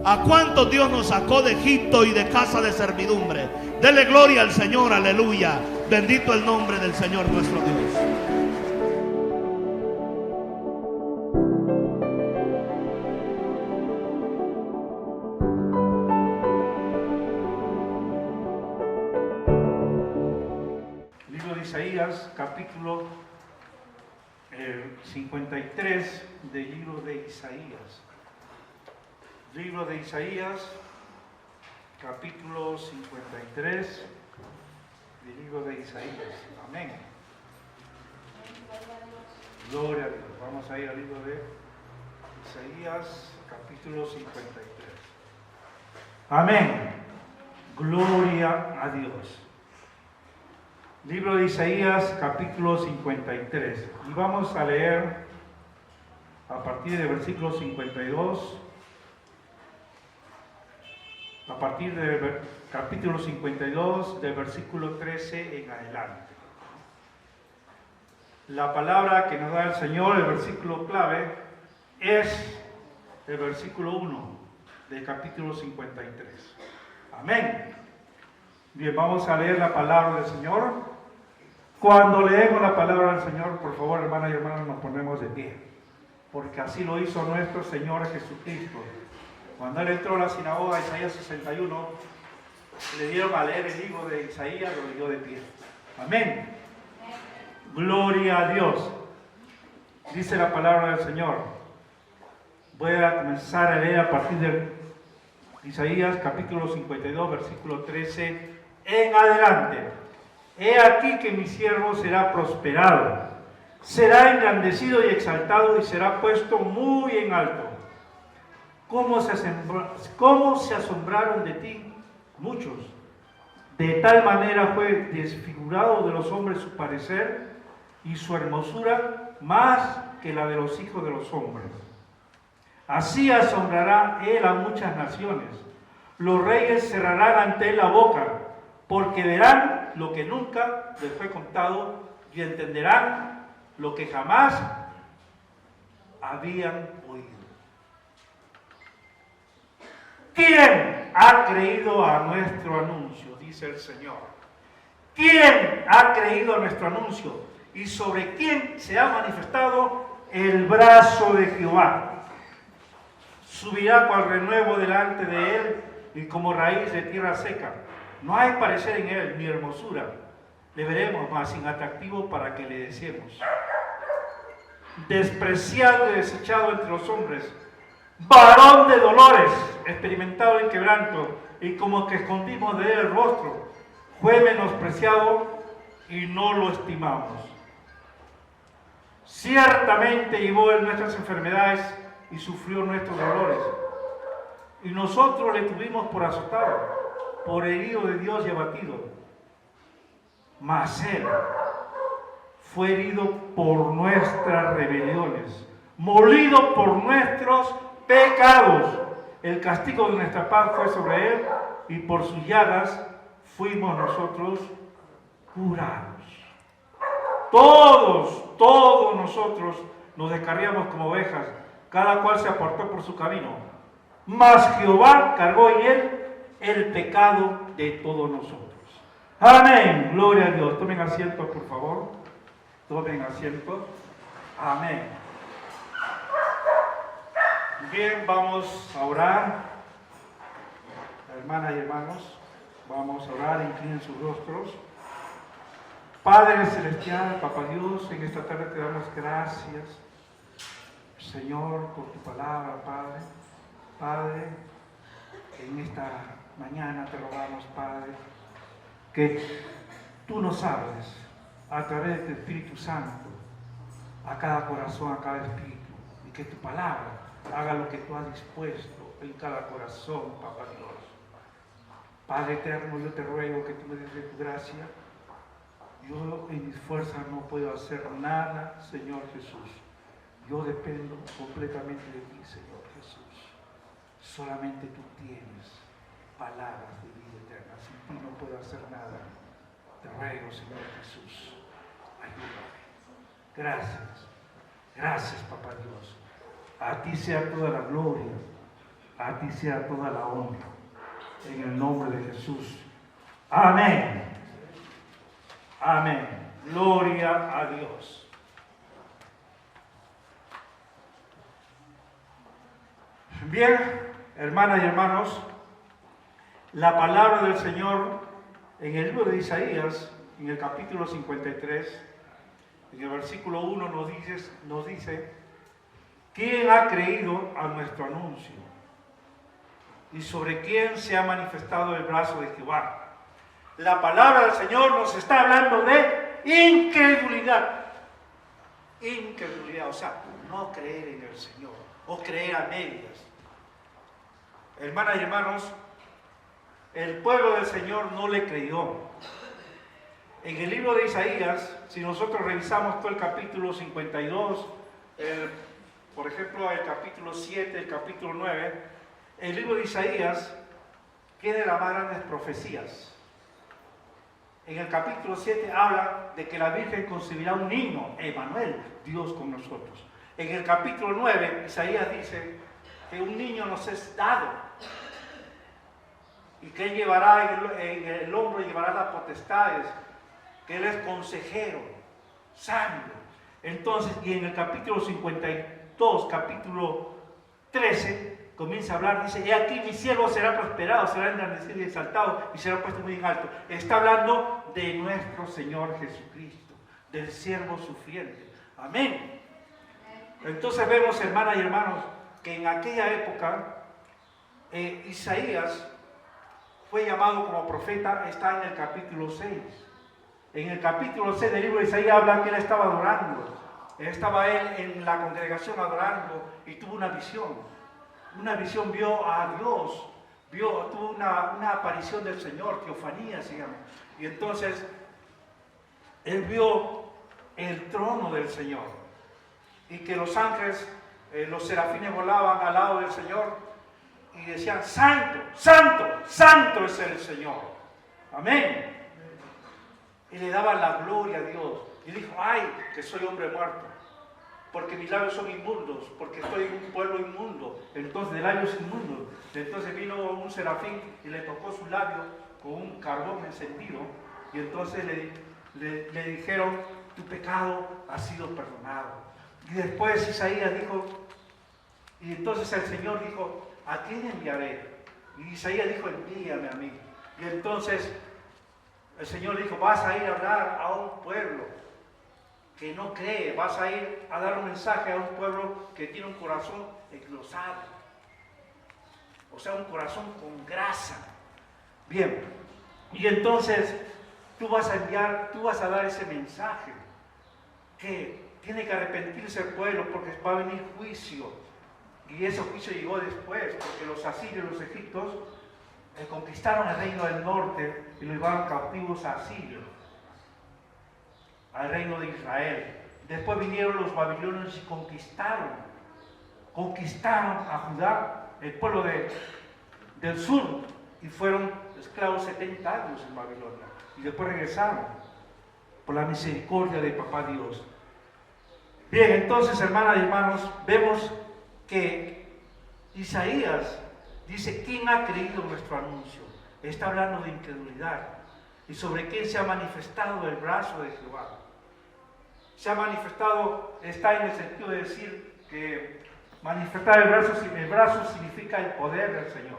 ¿A cuántos Dios nos sacó de Egipto y de casa de servidumbre? Dele gloria al Señor, aleluya. Bendito el nombre del Señor nuestro Dios. Libro de Isaías, capítulo 53 del libro de Isaías. Libro de Isaías, capítulo 53 del libro de Isaías. Amén. Gloria a Dios. Vamos a ir al libro de Isaías, capítulo 53. Amén. Gloria a Dios. Libro de Isaías, capítulo 53. Y vamos a leer a partir del versículo 52. A partir del capítulo 52, del versículo 13 en adelante. La palabra que nos da el Señor, el versículo clave, es el versículo 1 del capítulo 53. Amén. Bien, vamos a leer la palabra del Señor. Cuando leemos la palabra del Señor, por favor, hermanas y hermanos, nos ponemos de pie. Porque así lo hizo nuestro Señor Jesucristo. Cuando él entró a la sinagoga, Isaías 61, le dieron a leer el libro de Isaías, lo leyó de pie. Amén. Gloria a Dios. Dice la palabra del Señor. Voy a comenzar a leer a partir de Isaías capítulo 52, versículo 13 en adelante. He aquí que mi siervo será prosperado, será engrandecido y exaltado y será puesto muy en alto. ¿Cómo se asombraron de ti muchos? De tal manera fue desfigurado de los hombres su parecer y su hermosura más que la de los hijos de los hombres. Así asombrará él a muchas naciones. Los reyes cerrarán ante él la boca, porque verán lo que nunca les fue contado y entenderán lo que jamás habían oído. ¿Quién ha creído a nuestro anuncio? Dice el Señor. ¿Quién ha creído a nuestro anuncio? ¿Y sobre quién se ha manifestado el brazo de Jehová? Subirá cual renuevo delante de él y como raíz de tierra seca. No hay parecer en él ni hermosura. Le veremos más sin atractivo para que le deseemos. Despreciado y desechado entre los hombres, varón de dolores, experimentado en quebranto, y como que escondimos de él el rostro, fue menospreciado y no lo estimamos. Ciertamente llevó él nuestras enfermedades y sufrió nuestros dolores, y nosotros le tuvimos por azotado, por herido de Dios y abatido. Mas él fue herido por nuestras rebeliones, molido por nuestros pecados. El castigo de nuestra paz fue sobre él, y por sus llagas fuimos nosotros curados. Todos nosotros nos descarriamos como ovejas, cada cual se apartó por su camino. Mas Jehová cargó en él el pecado de todos nosotros. Amén. Gloria a Dios. Tomen asiento, por favor. Tomen asiento. Amén. Bien, vamos a orar. Hermanas y hermanos, vamos a orar. Inclinen sus rostros. Padre Celestial, Papá Dios, en esta tarde te damos gracias, Señor, por tu palabra, Padre. Padre, en esta mañana te rogamos, Padre, que tú nos hables a través de tu Espíritu Santo a cada corazón, a cada espíritu, y que tu palabra haga lo que tú has dispuesto en cada corazón, Papá Dios. Padre eterno, yo te ruego que tú me des de tu gracia. Yo en mis fuerzas no puedo hacer nada, Señor Jesús. Yo dependo completamente de ti, Señor Jesús. Solamente tú tienes palabras de vida eterna. Sin ti no puedo hacer nada. Te ruego, Señor Jesús, ayúdame. Gracias. Gracias, Papá Dios. A ti sea toda la gloria, A ti sea toda la honra. En el nombre de Jesús. Amén. Amén. Gloria a Dios. Bien, hermanas y hermanos, la palabra del Señor en el libro de Isaías, en el capítulo 53, en el versículo 1 nos dice, ¿quién ha creído a nuestro anuncio? ¿Y sobre quién se ha manifestado el brazo de Jehová? La palabra del Señor nos está hablando de incredulidad. Incredulidad, o sea, no creer en el Señor, o creer a medias. Hermanas y hermanos, el pueblo del Señor no le creyó. En el libro de Isaías, si nosotros revisamos todo el capítulo 52, por ejemplo, el capítulo 7, el capítulo 9, el libro de Isaías tiene las más grandes profecías. En el capítulo 7 habla de que la Virgen concebirá un niño, Emmanuel, Dios con nosotros. En el capítulo 9, Isaías dice que un niño nos es dado y que él llevará en el hombro, llevará las potestades, que él es consejero, sabio. Entonces, y en el capítulo 52, capítulo 13, comienza a hablar, dice, he aquí mi siervo será prosperado, será engrandecido y exaltado y será puesto muy en alto. Está hablando de nuestro Señor Jesucristo, del siervo sufriente. Amén. Entonces vemos, hermanas y hermanos, que en aquella época Isaías fue llamado como profeta, está en el capítulo 6. En el capítulo 6 del libro de Isaías habla que él estaba adorando. Estaba él en la congregación adorando y tuvo una visión. Una visión, vio a Dios, tuvo una aparición del Señor, teofanía se llama. Y entonces, él vio el trono del Señor. Y que los ángeles, los serafines volaban al lado del Señor y decían, santo, santo, santo es el Señor. Amén. Y le daban la gloria a Dios. Y dijo, ay, que soy hombre muerto, porque mis labios son inmundos, porque estoy en un pueblo inmundo, entonces de labios inmundos. Entonces vino un serafín y le tocó su labio con un carbón encendido, y entonces le dijeron, tu pecado ha sido perdonado. Y después Isaías dijo, y entonces el Señor dijo, ¿a quién enviaré? Y Isaías dijo, envíame a mí. Y entonces el Señor dijo, vas a ir a hablar a un pueblo que no cree, vas a ir a dar un mensaje a un pueblo que tiene un corazón engrosado, o sea, un corazón con grasa. Bien, y entonces tú vas a dar ese mensaje, que tiene que arrepentirse el pueblo porque va a venir juicio, y ese juicio llegó después, porque los asirios y los egipcios conquistaron el reino del norte y lo llevaron cautivos a Asiria, al reino de Israel. Después vinieron los babilonios y conquistaron a Judá, el pueblo del sur, y fueron esclavos 70 años en Babilonia, y después regresaron por la misericordia de Papá Dios. Bien, entonces, hermanas y hermanos, vemos que Isaías dice, ¿quién ha creído nuestro anuncio? Está hablando de incredulidad. ¿Y sobre quién se ha manifestado el brazo de Jehová? Se ha manifestado, está en el sentido de decir que manifestar el brazo significa el poder del Señor.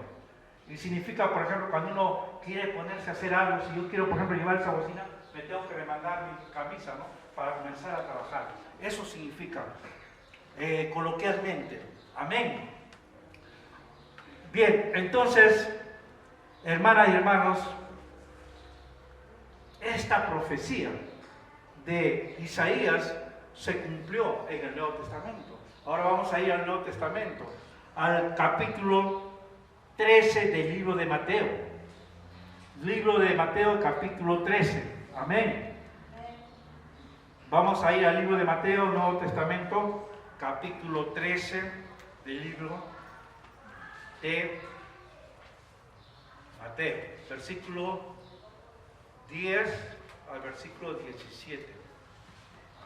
Y significa, por ejemplo, cuando uno quiere ponerse a hacer algo, si yo quiero, por ejemplo, llevar esa bocina, me tengo que remandar mi camisa, ¿no? Para comenzar a trabajar. Eso significa, coloquialmente. Amén. Bien, entonces, hermanas y hermanos, esta profecía de Isaías se cumplió en el Nuevo Testamento. Ahora vamos a ir al Nuevo Testamento, al capítulo 13 del libro de Mateo. Libro de Mateo, capítulo 13. Amén. Vamos a ir al libro de Mateo, Nuevo Testamento, capítulo 13 del libro de Mateo, versículo 10 al versículo 17.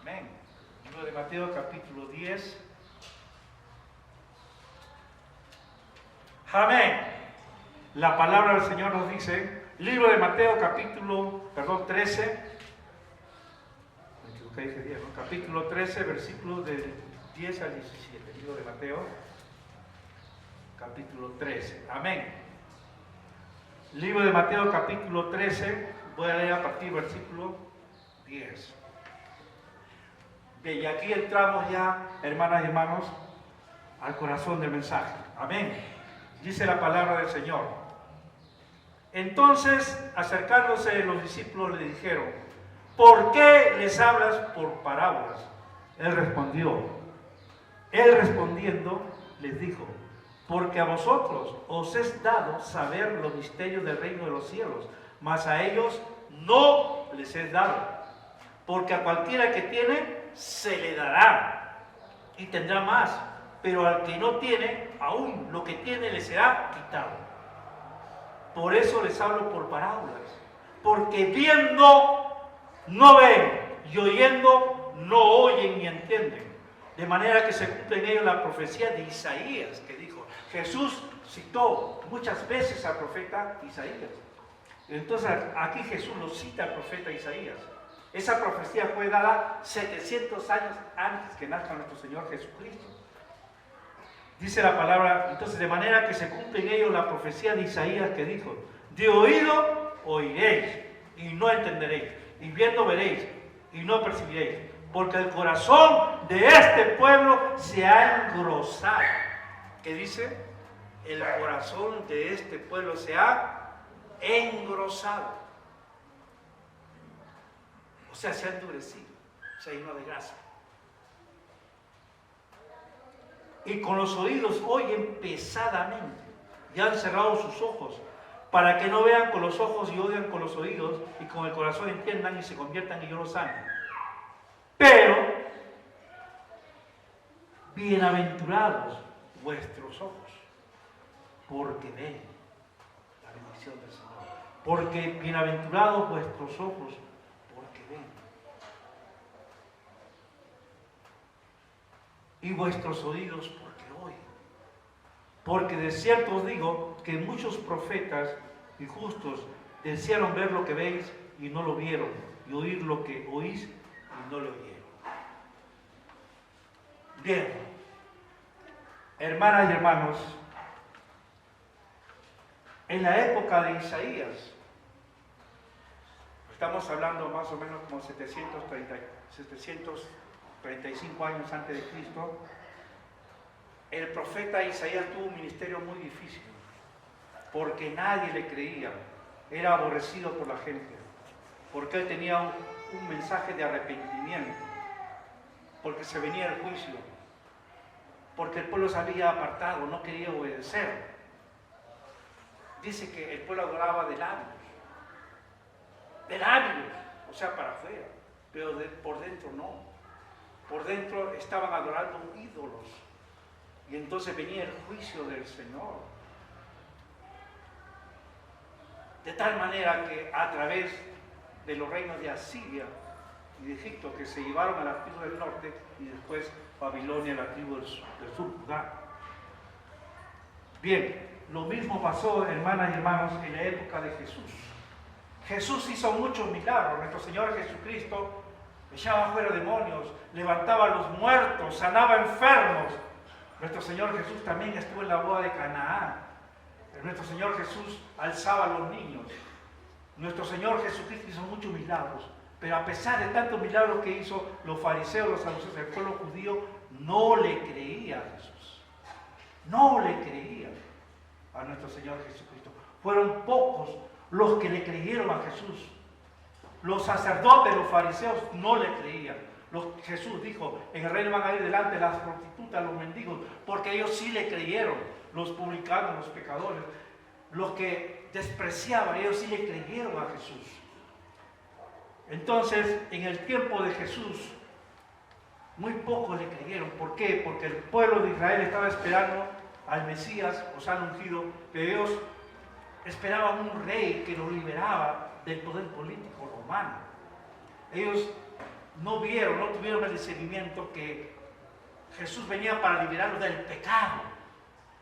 Amén. Libro de Mateo, capítulo 10. Amén. La palabra del Señor nos dice, libro de Mateo capítulo 13, capítulo 13, versículos del 10 al 17. Libro de Mateo, capítulo 13. Amén. Libro de Mateo, capítulo 13, voy a leer a partir del versículo 10. Bien, y aquí entramos ya, hermanas y hermanos, al corazón del mensaje. Amén. Dice la palabra del Señor. Entonces, acercándose los discípulos le dijeron, ¿por qué les hablas por parábolas? Él respondiendo les dijo, porque a vosotros os es dado saber los misterios del reino de los cielos, mas a ellos no les es dado, porque a cualquiera que tiene se le dará y tendrá más, pero al que no tiene, aún lo que tiene le será quitado. Por eso les hablo por parábolas, porque viendo no ven y oyendo no oyen ni entienden, de manera que se cumple en ellos la profecía de Isaías, que dijo, Jesús citó muchas veces al profeta Isaías. Entonces aquí Jesús lo cita al profeta Isaías. Esa profecía fue dada 700 años antes que nazca nuestro Señor Jesucristo. Dice la palabra, entonces, de manera que se cumple en ellos la profecía de Isaías que dijo, de oído oiréis y no entenderéis, y viendo veréis y no percibiréis, porque el corazón de este pueblo se ha engrosado. ¿Qué dice? El corazón de este pueblo se ha engrosado. O sea, se ha endurecido, se ha llenado de grasa. Y con los oídos oyen pesadamente, y han cerrado sus ojos, para que no vean con los ojos y oigan con los oídos, y con el corazón entiendan y se conviertan y yo los sane. Pero, bienaventurados vuestros ojos, porque ven la bendición del Señor. Porque bienaventurados vuestros ojos, porque ven. Y vuestros oídos, porque oyen. Porque de cierto os digo que muchos profetas y justos desearon ver lo que veis y no lo vieron, y oír lo que oís y no lo oyeron. Bien, hermanas y hermanos, en la época de Isaías, estamos hablando más o menos como 735 años antes de Cristo, el profeta Isaías tuvo un ministerio muy difícil, porque nadie le creía, era aborrecido por la gente, porque él tenía un mensaje de arrepentimiento, porque se venía el juicio, porque el pueblo se había apartado, no quería obedecer. Dice que el pueblo adoraba de labios, o sea, para afuera, pero por dentro no. Por dentro estaban adorando ídolos, y entonces venía el juicio del Señor. De tal manera que a través de los reinos de Asiria y de Egipto, que se llevaron a la tribu del norte, y después Babilonia, la tribu del sur, Judá. Bien, lo mismo pasó, hermanas y hermanos, en la época de Jesús. Jesús hizo muchos milagros. Nuestro Señor Jesucristo echaba fuera demonios, levantaba a los muertos, sanaba enfermos. Nuestro Señor Jesús también estuvo en la boda de Canaán. Nuestro Señor Jesús alzaba a los niños. Nuestro Señor Jesucristo hizo muchos milagros. Pero a pesar de tantos milagros que hizo, los fariseos, los saduceos, el pueblo judío no le creía a Jesús. No le creían a nuestro Señor Jesucristo. Fueron pocos los que le creyeron a Jesús. Los sacerdotes, los fariseos no le creían. Jesús dijo, en el reino van a ir delante las prostitutas, los mendigos, porque ellos sí le creyeron. Los publicanos, los pecadores, los que despreciaban, ellos sí le creyeron a Jesús. Entonces, en el tiempo de Jesús, muy pocos le creyeron. ¿Por qué? Porque el pueblo de Israel estaba esperando al Mesías, os han ungido, pero ellos esperaban un rey que los liberaba del poder político romano. Ellos no tuvieron el discernimiento que Jesús venía para liberarlos del pecado.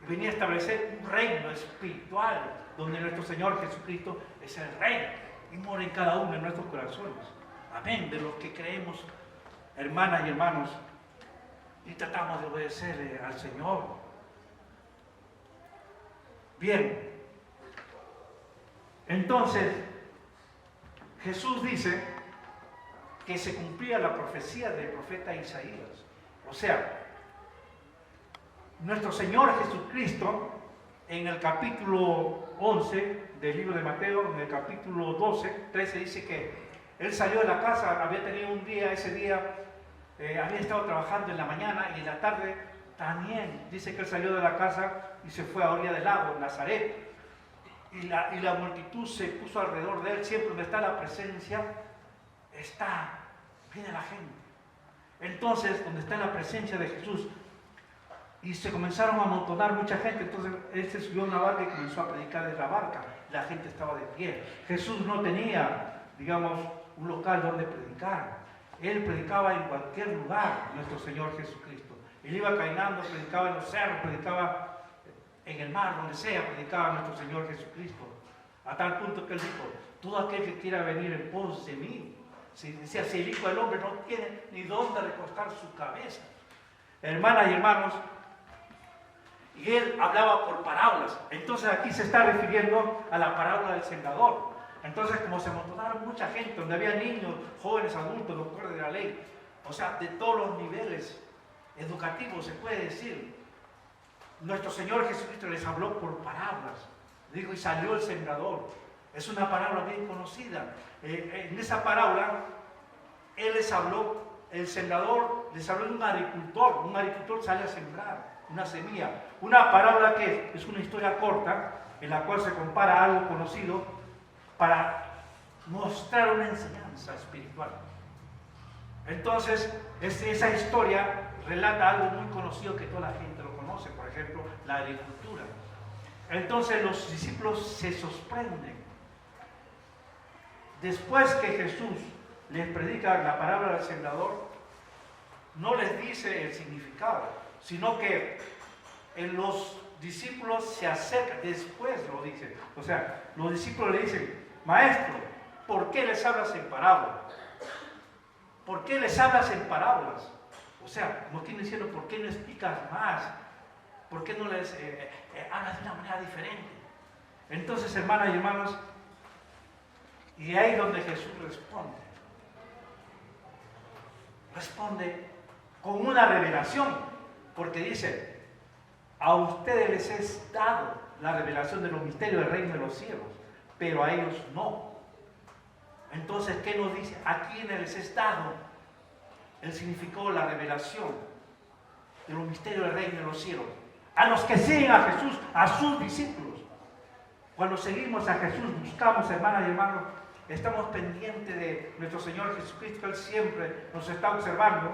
venía a establecer un reino espiritual donde nuestro Señor Jesucristo es el Rey y mora en cada uno de nuestros corazones. Amén, de los que creemos, hermanas y hermanos, y tratamos de obedecerle al Señor. Bien, entonces Jesús dice que se cumplía la profecía del profeta Isaías. O sea, nuestro Señor Jesucristo, en el capítulo 11 del libro de Mateo, en el capítulo 13 dice que Él salió de la casa, había tenido un día, ese día había estado trabajando en la mañana y en la tarde también. Dice que Él salió de la casa y se fue a orilla del lago, en Nazaret. Y la multitud se puso alrededor de Él. Siempre donde está la presencia, viene la gente. Entonces, donde está la presencia de Jesús, y se comenzaron a amontonar mucha gente, entonces Él se subió a una barca y comenzó a predicar desde la barca. La gente estaba de pie. Jesús no tenía, digamos, un local donde predicar. Él predicaba en cualquier lugar, nuestro Señor Jesucristo. Él iba caminando, predicaba en los cerros, predicaba en el mar, donde sea, predicaba nuestro Señor Jesucristo. A tal punto que Él dijo, todo aquel que quiera venir en pos de mí, decía, si el Hijo del Hombre no tiene ni dónde recostar su cabeza. Hermanas y hermanos, y Él hablaba por parábolas. Entonces aquí se está refiriendo a la parábola del sembrador. Entonces, como se amontonaron mucha gente, donde había niños, jóvenes, adultos, doctores de la ley, o sea, de todos los niveles educativos, se puede decir, nuestro Señor Jesucristo les habló por parábolas. Dijo, y salió el sembrador. Es una parábola bien conocida. En esa parábola, Él les habló, el sembrador les habló de un agricultor sale a sembrar una semilla. Una parábola que es una historia corta, en la cual se compara algo conocido para mostrar una enseñanza espiritual. Entonces, esa historia relata algo muy conocido que toda la gente lo conoce, por ejemplo, la agricultura. Entonces los discípulos se sorprenden. Después que Jesús les predica la parábola del sembrador, no les dice el significado, sino que los discípulos se acercan, después lo dicen. O sea, los discípulos le dicen, maestro, ¿por qué les hablas en parábolas? ¿Por qué les hablas en parábolas? O sea, como quien diciendo, ¿por qué no explicas más? ¿Por qué no les hablas de una manera diferente? Entonces, hermanas y hermanos, y ahí donde Jesús responde con una revelación, porque dice, a ustedes les es dado la revelación de los misterios del reino de los cielos, pero a ellos no. Entonces, ¿qué nos dice? ¿A quiénes les es dado el significado de la revelación de los misterios del reino de los cielos? A los que siguen a Jesús, a sus discípulos. Cuando seguimos a Jesús, buscamos, hermanas y hermanos, estamos pendientes de nuestro Señor Jesucristo, Él siempre nos está observando,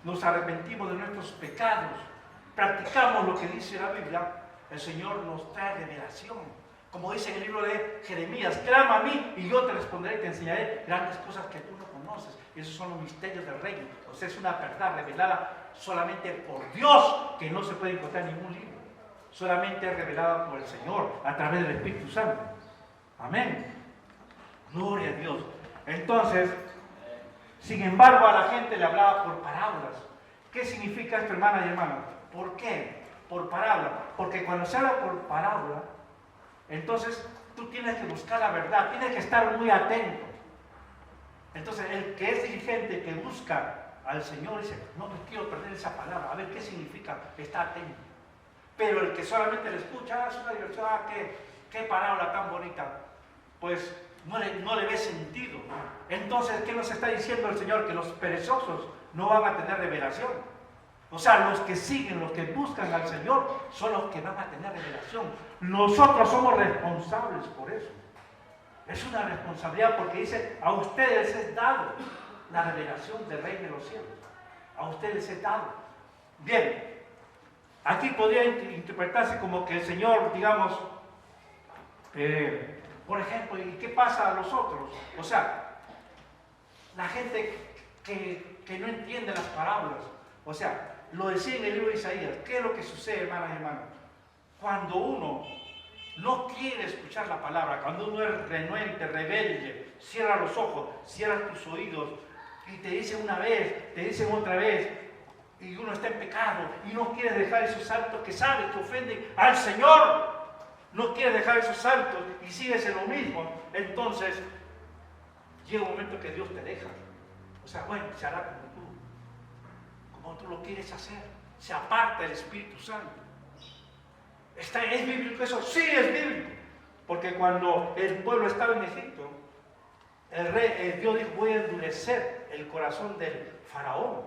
nos arrepentimos de nuestros pecados, practicamos lo que dice la Biblia, el Señor nos trae revelación. Como dice en el libro de Jeremías, clama a mí y yo te responderé y te enseñaré grandes cosas que tú no conoces. Y esos son los misterios del reino. O sea, es una verdad revelada solamente por Dios, que no se puede encontrar en ningún libro. Solamente revelada por el Señor a través del Espíritu Santo. Amén. Gloria a Dios. Entonces, sin embargo, a la gente le hablaba por parábolas. ¿Qué significa esto, hermanas y hermanos? ¿Por qué? Por parábola. Porque cuando se habla por parábola, entonces tú tienes que buscar la verdad, tienes que estar muy atento. Entonces, el que es diligente, que busca al Señor, dice, no me quiero perder esa palabra, a ver qué significa, está atento. Pero el que solamente le escucha, es una diversión, qué parábola tan bonita, pues no le ve sentido. Entonces, ¿qué nos está diciendo el Señor? Que los perezosos no van a tener revelación. O sea, los que siguen, los que buscan al Señor, son los que van a tener revelación. Nosotros somos responsables por eso. Es una responsabilidad porque dice, a ustedes es dado la revelación del reino de los cielos. A ustedes es dado. Bien, aquí podría interpretarse como que el Señor, digamos, por ejemplo, ¿y qué pasa a los otros? O sea, la gente que no entiende las parábolas. O sea, lo decía en el libro de Isaías. ¿Qué es lo que sucede, hermanas y hermanos? cuando uno no quiere escuchar la palabra, cuando uno es renuente, rebelde, cierra los ojos, cierra tus oídos y te dice una vez, te dicen otra vez, y uno está en pecado y no quiere dejar esos saltos que sabes que ofenden al Señor, no quieres dejar esos saltos y sigues en lo mismo, entonces llega un momento que Dios te deja. O sea, bueno, se hará como tú lo quieres hacer, se aparta el Espíritu Santo. ¿Es bíblico eso? Sí, es bíblico. Porque cuando el pueblo estaba en Egipto, Dios dijo, voy a endurecer el corazón del faraón.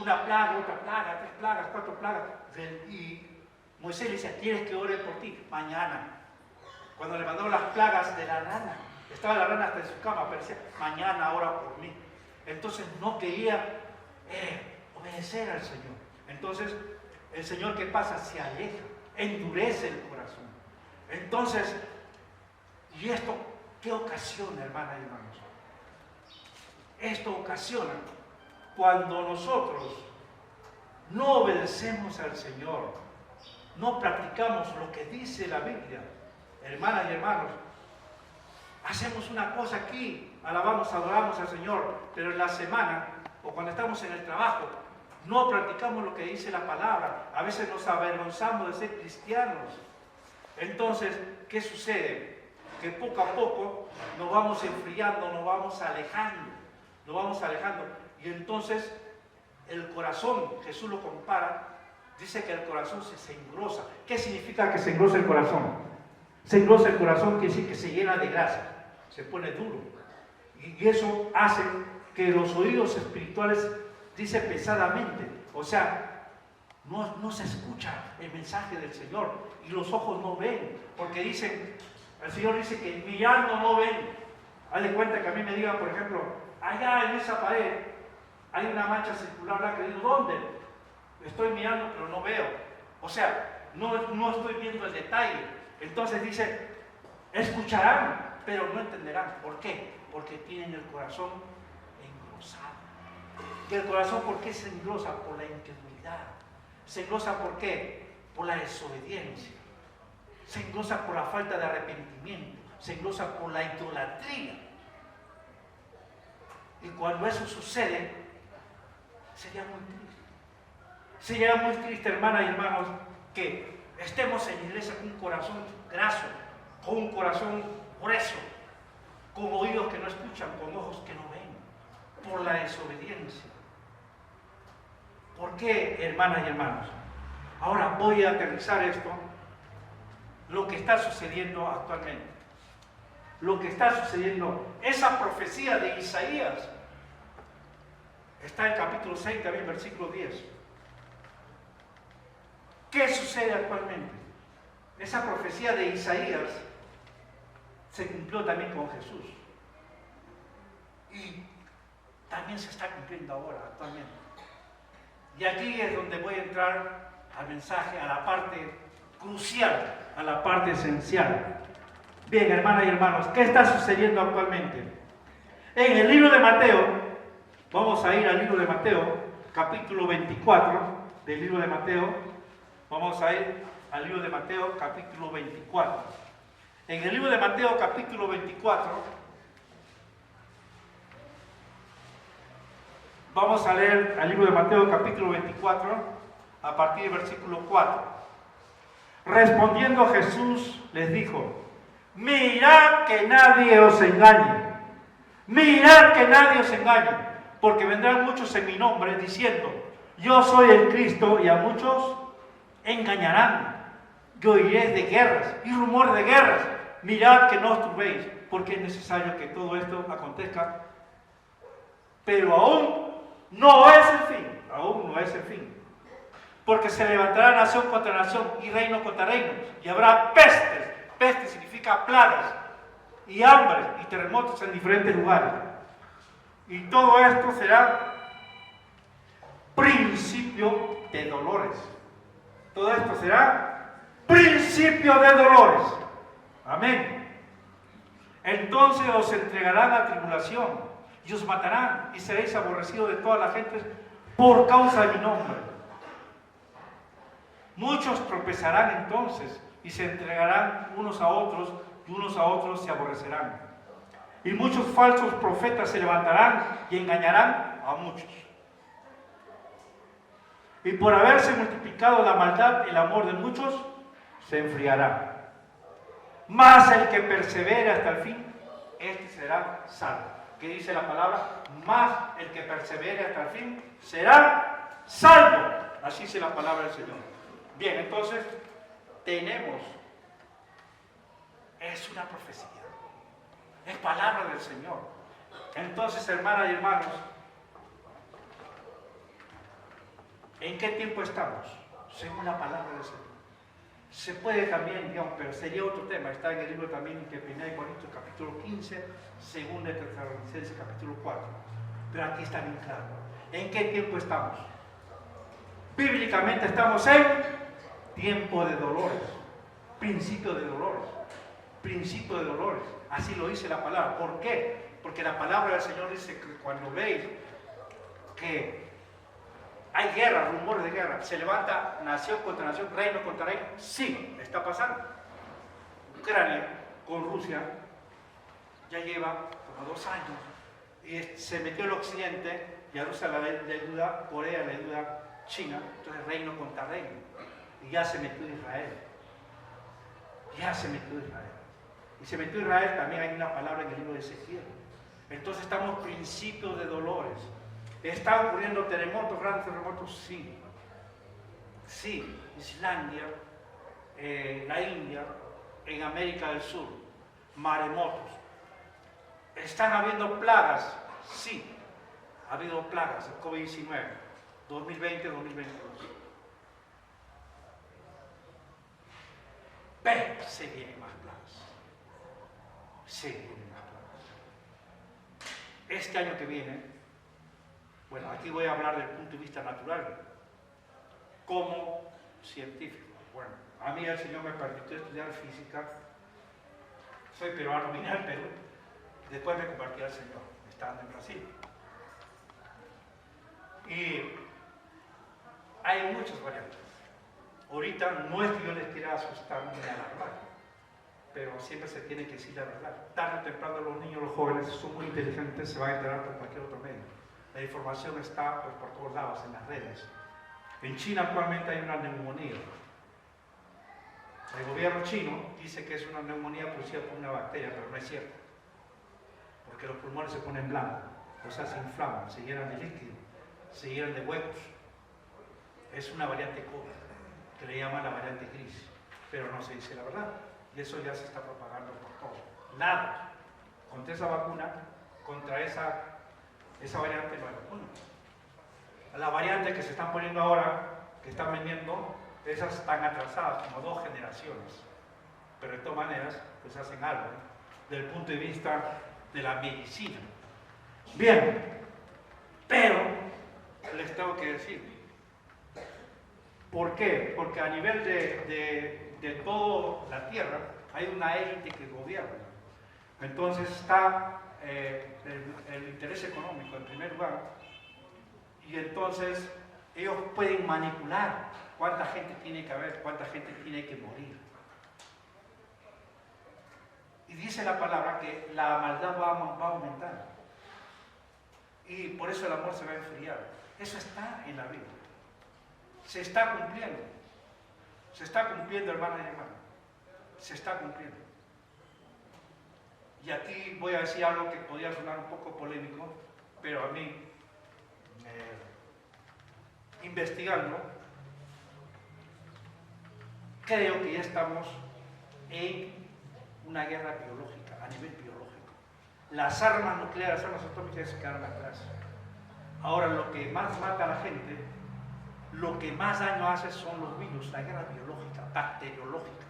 Una plaga, otra plaga, 3 plagas, 4 plagas. Y Moisés le decía, ¿quieres que ore por ti? Mañana. Cuando le mandó las plagas de la rana, estaba la rana hasta en su cama, pero decía, mañana ora por mí. Entonces no quería obedecer al Señor. Entonces el Señor, ¿qué pasa? Se aleja, endurece el corazón. Entonces, ¿y esto qué ocasiona, hermanas y hermanos? Esto ocasiona cuando nosotros no obedecemos al Señor, no practicamos lo que dice la Biblia, hermanas y hermanos, hacemos una cosa aquí, alabamos, adoramos al Señor, pero en la semana o cuando estamos en el trabajo, no practicamos lo que dice la palabra. A veces nos avergonzamos de ser cristianos. Entonces, ¿qué sucede? Que poco a poco nos vamos enfriando, nos vamos alejando. Y entonces el corazón, Jesús lo compara, dice que el corazón se engrosa. ¿Qué significa que se engrosa el corazón? Se engrosa el corazón quiere decir que se llena de grasa, se pone duro. Y eso hace que los oídos espirituales, dice pesadamente, o sea, no se escucha el mensaje del Señor y los ojos no ven, porque dicen, el Señor dice que mirando no ven. Haz de cuenta que a mí me digan, por ejemplo, allá en esa pared hay una mancha circular blanca. Digo, ¿dónde? Estoy mirando pero no veo. O sea, no estoy viendo el detalle. Entonces dice, escucharán, pero no entenderán. ¿Por qué? Porque tienen el corazón engrosado. ¿Y el corazón por qué se engrosa? Por la incredulidad. ¿Se engrosa por qué? Por la desobediencia. Se engrosa por la falta de arrepentimiento. Se engrosa por la idolatría. Y cuando eso sucede, sería muy triste. Sería muy triste, hermanas y hermanos, que estemos en la iglesia con un corazón graso, con un corazón grueso, con oídos que no escuchan, con ojos que no ven, por la desobediencia. ¿Por qué, hermanas y hermanos? Ahora voy a aterrizar esto, lo que está sucediendo actualmente. Lo que está sucediendo, esa profecía de Isaías, está en capítulo 6, también versículo 10. ¿Qué sucede actualmente? Esa profecía de Isaías se cumplió también con Jesús. Y también se está cumpliendo ahora, actualmente. Y aquí es donde voy a entrar al mensaje, a la parte crucial, a la parte esencial. Bien, hermanas y hermanos, ¿qué está sucediendo actualmente? En el libro de Mateo, vamos a ir al libro de Mateo, capítulo 24 del libro de Mateo. Vamos a ir al libro de Mateo, capítulo 24. En el libro de Mateo, capítulo 24, vamos a leer al libro de Mateo, capítulo 24, a partir del versículo 4. Respondiendo Jesús les dijo, mirad que nadie os engañe, mirad que nadie os engañe, porque vendrán muchos en mi nombre diciendo, yo soy el Cristo, y a muchos engañarán. Que oiréis de guerras y rumores de guerras. Mirad que no os turbéis, porque es necesario que todo esto acontezca, pero aún no es el fin, aún no es el fin. Porque se levantará nación contra nación y reino contra reino, y habrá pestes. Peste significa plagas, y hambre y terremotos en diferentes lugares. Y todo esto será principio de dolores. Todo esto será principio de dolores. Amén. Entonces os entregarán a tribulación y os matarán y seréis aborrecidos de todas las gentes por causa de mi nombre. Muchos tropezarán entonces y se entregarán unos a otros y unos a otros se aborrecerán. Y muchos falsos profetas se levantarán y engañarán a muchos. Y por haberse multiplicado la maldad, el amor de muchos se enfriará. Mas el que persevere hasta el fin, este será salvo. ¿Qué dice la palabra? Mas el que persevere hasta el fin será salvo. Así dice la palabra del Señor. Bien, entonces tenemos, es una profecía, es palabra del Señor. Entonces, hermanas y hermanos, ¿en qué tiempo estamos? Según la palabra del Señor. Se puede también, digamos, pero sería otro tema, está en el libro también de 1 Corintios capítulo 15, 2 de Tesalonicenses capítulo 4. Pero aquí está bien claro. ¿En qué tiempo estamos? Bíblicamente estamos en tiempo de dolores, principio de dolores, principio de dolores. Así lo dice la palabra. ¿Por qué? Porque la palabra del Señor dice que cuando veis que hay guerra, rumores de guerra, se levanta nación contra nación, reino contra reino, sí, está pasando. Ucrania con Rusia ya lleva como 2 años y se metió el occidente y a Rusia le ayuda, Corea le ayuda China, entonces reino contra reino. Y ya se metió Israel. Ya se metió Israel. Y se metió Israel, también hay una palabra en el libro de Ezequiel. Entonces estamos principios de dolores. ¿Están ocurriendo terremotos, grandes terremotos? Sí. Sí. Islandia, la India, en América del Sur, maremotos. ¿Están habiendo plagas? Sí. Ha habido plagas, el COVID-19, 2020-2022. Pero se vienen más plagas. Se vienen más plagas. Este año que viene, bueno, aquí voy a hablar del punto de vista natural, como científico. Bueno, a mí el Señor me permitió estudiar física. Soy peruano, vine al Perú. Después me convertí al Señor, estando en Brasil. Y hay muchas variantes. Ahorita no es que yo les quiera asustar ni alarmar, pero siempre se tiene que decir la verdad. Tarde o temprano los niños, los jóvenes son muy inteligentes, se van a enterar por cualquier otro medio. La información está pues, por todos lados, en las redes. En China actualmente hay una neumonía. El gobierno chino dice que es una neumonía producida por una bacteria, pero no es cierto. Porque los pulmones se ponen blancos, o sea, se inflaman, se llenan de líquido, se llenan de huecos. Es una variante COVID, que le llaman la variante gris, pero no se dice la verdad. Y eso ya se está propagando por todo. Nada. Contra esa vacuna, contra esa variante no hay vacuna. La variante que se están poniendo ahora, que están vendiendo, esas están atrasadas como 2 generaciones. Pero de todas maneras, pues hacen algo, desde el punto de vista de la medicina. Bien, pero les tengo que decir, ¿por qué? Porque a nivel de toda la tierra hay una élite que gobierna. Entonces está el interés económico en primer lugar, y entonces ellos pueden manipular cuánta gente tiene que haber, cuánta gente tiene que morir. Y dice la palabra que la maldad va a aumentar. Y por eso el amor se va a enfriar. Eso está en la Biblia. Se está cumpliendo. Se está cumpliendo, hermanas y hermanos. Se está cumpliendo. Y aquí voy a decir algo que podría sonar un poco polémico, pero a mí, investigando, creo que ya estamos en una guerra biológica, a nivel biológico. Las armas nucleares, las armas atómicas se quedaron atrás. Ahora lo que más mata a la gente, lo que más daño hace son los virus, la guerra biológica, bacteriológica.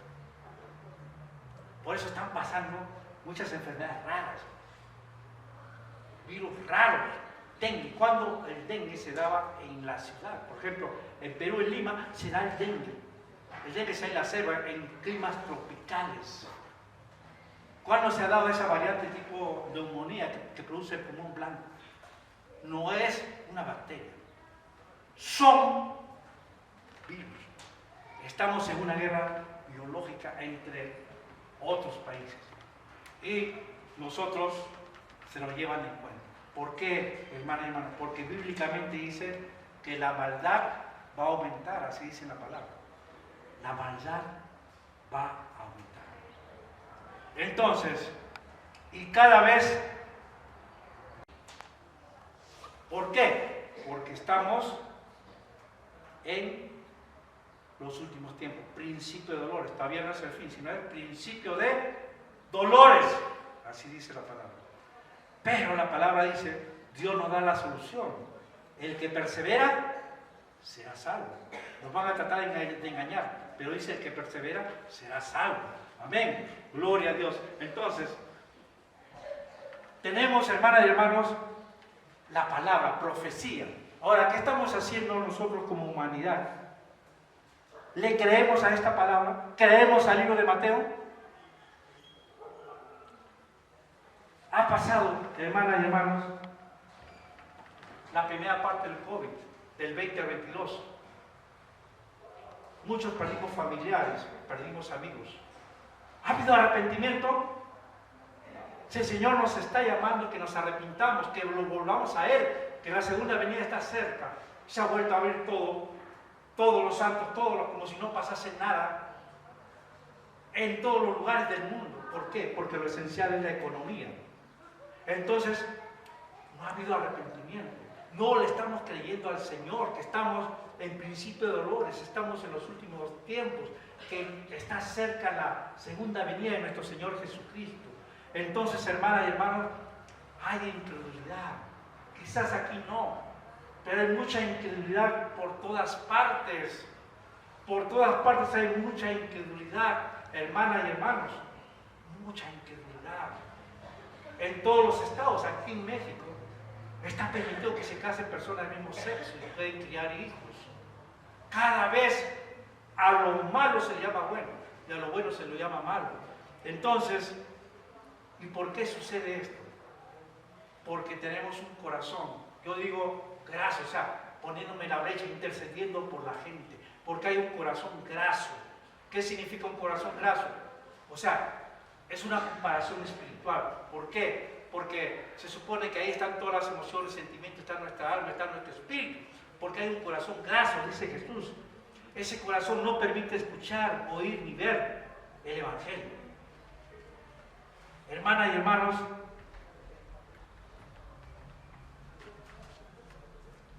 Por eso están pasando muchas enfermedades raras, virus raros, dengue. Cuando el dengue se daba en la ciudad, por ejemplo, en Perú, en Lima, se da el dengue. El dengue se da en la selva, en climas tropicales. ¿Cuándo se ha dado esa variante tipo neumonía que produce el pulmón blanco? No es una bacteria, son virus. Estamos en una guerra biológica entre otros países. Y nosotros se nos llevan en cuenta. ¿Por qué, hermana y hermano? Porque bíblicamente dice que la maldad va a aumentar, así dice la palabra. La maldad va a aumentar. Entonces, y cada vez, ¿por qué? Porque estamos en los últimos tiempos. Principio de dolores. Todavía no es el fin, sino el principio de dolores. Así dice la palabra. Pero la palabra dice, Dios nos da la solución. El que persevera será salvo. Nos van a tratar de engañar, pero dice el que persevera será salvo. Amén. Gloria a Dios. Entonces, tenemos, hermanas y hermanos, la palabra, profecía. Ahora, ¿qué estamos haciendo nosotros como humanidad? ¿Le creemos a esta palabra? ¿Creemos al libro de Mateo? Ha pasado, hermanas y hermanos, la primera parte del COVID, del 20 al 22. Muchos perdimos familiares, perdimos amigos. ¿Ha habido arrepentimiento? Si el Señor nos está llamando, que nos arrepintamos, que lo volvamos a Él, que la segunda venida está cerca. Se ha vuelto a abrir todo, todos los santos, como si no pasase nada, en todos los lugares del mundo. ¿Por qué? Porque lo esencial es la economía. Entonces, no ha habido arrepentimiento. No le estamos creyendo al Señor, que estamos en principio de dolores, estamos en los últimos tiempos, que está cerca la segunda venida de nuestro Señor Jesucristo. Entonces, hermanas y hermanos, hay incredulidad. Quizás aquí no, pero hay mucha incredulidad por todas partes. Por todas partes hay mucha incredulidad, hermanas y hermanos. Mucha incredulidad. En todos los estados, aquí en México, está permitido que se casen personas del mismo sexo y pueden criar hijos. Cada vez a lo malo se le llama bueno y a lo bueno se lo llama malo. Entonces, ¿y por qué sucede esto? Porque tenemos un corazón. Yo digo graso, o sea, poniéndome en la brecha, intercediendo por la gente, porque hay un corazón graso. ¿Qué significa un corazón graso? O sea, es una comparación espiritual. ¿Por qué? Porque se supone que ahí están todas las emociones, sentimientos, está nuestra alma, está nuestro espíritu. Porque hay un corazón graso, dice Jesús. Ese corazón no permite escuchar, oír ni ver el Evangelio. Hermanas y hermanos,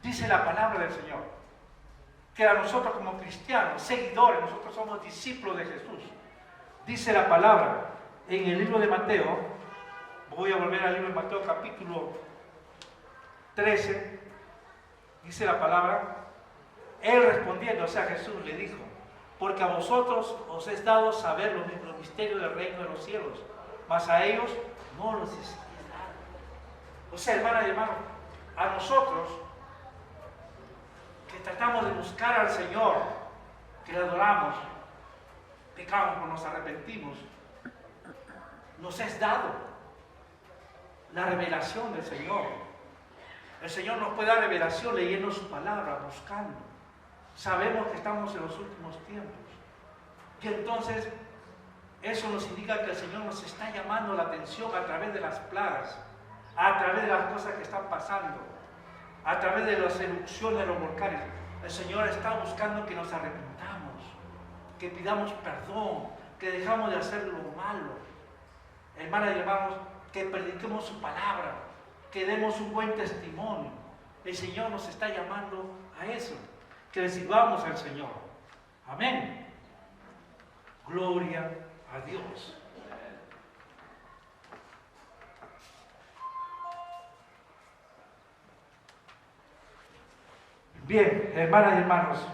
dice la palabra del Señor, que a nosotros como cristianos, seguidores, nosotros somos discípulos de Jesús. Dice la palabra en el libro de Mateo, voy a volver al libro de Mateo capítulo 13, dice la palabra, Él respondiendo, o sea Jesús le dijo, porque a vosotros os es dado saber los misterios del reino de los cielos, mas a ellos no los es dado. O sea, hermanas y hermanos, a nosotros que tratamos de buscar al Señor, que le adoramos, pecamos, nos arrepentimos, nos es dado la revelación del Señor. El Señor nos puede dar revelación leyendo su palabra, buscando. Sabemos que estamos en los últimos tiempos. Y entonces, eso nos indica que el Señor nos está llamando la atención a través de las plagas, a través de las cosas que están pasando, a través de las erupciones de los volcanes. El Señor está buscando que nos arrepintamos, que pidamos perdón, que dejamos de hacer lo malo. Hermanas y hermanos, que prediquemos su palabra, que demos un buen testimonio. El Señor nos está llamando a eso, que le sirvamos al Señor. Amén. Gloria a Dios. Bien, hermanas y hermanos,